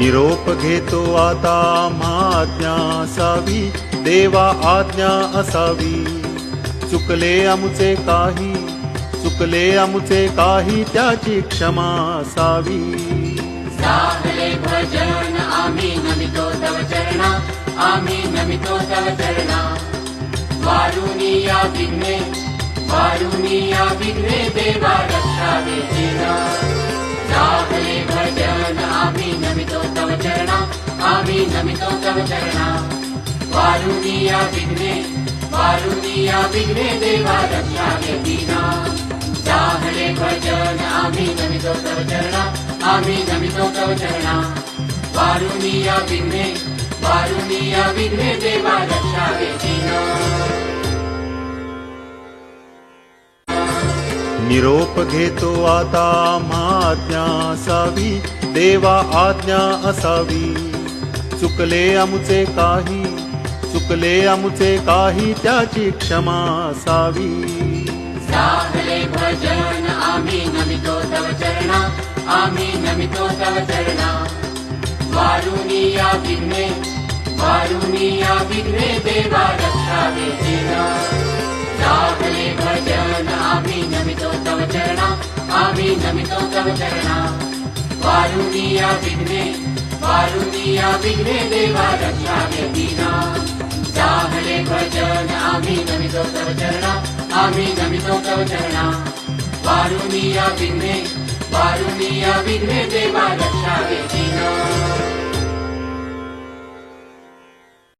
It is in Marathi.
निरोप घेतो आता आज्ञा असावी, देवा आज्ञा असावी. चुकले आमुचे काही, चुकले आमुचे काही, त्याची क्षमा असावी. साहले भजन आम्ही नमितो तव चरणा, आम्ही नमितो तव चरणा. वारुणी या विघ्ने, वारुणी या विघ्ने, देवा रक्षा देना. साहले भजन आम्ही नमितो तव चरणा, आम्ही नमितो तव चरणा. वारुणी या विघ्ने, वारुणी या विघ्ने, देवा रक्षा देना. साहले भजन आम्ही नमितो तव चरणा, आम्ही नमितो तव चरणा. वारुणी या विघ्ने, वारुणी या विघ्ने, देवा रक्षा देना. निरोप घेतो आता आज्ञा असावी, देवा आज्ञा असावी. चुकले आमुचे काही, चुकले आमुचे काही, त्याची क्षमा असावी. साहले भजन आम्ही नमितो तव चरणा, आम्ही नमितो तव चरणा. वारुणी या विघ्ने, वारुणी या विघ्ने, देवा रक्षा देना. साहले भजन आम्ही नमितो तव चरणा, आम्ही नमितो तव चरणा. वारुणी या विघ्ने, वारुणी या विघ्ने, देवा रक्षा देना. साहले भजन आम्ही नमितो तव चरणा, आम्ही नमितो तव चरणा. वारुणी या विघ्ने, वारुणी या विघ्ने, देवा रक्षा देना.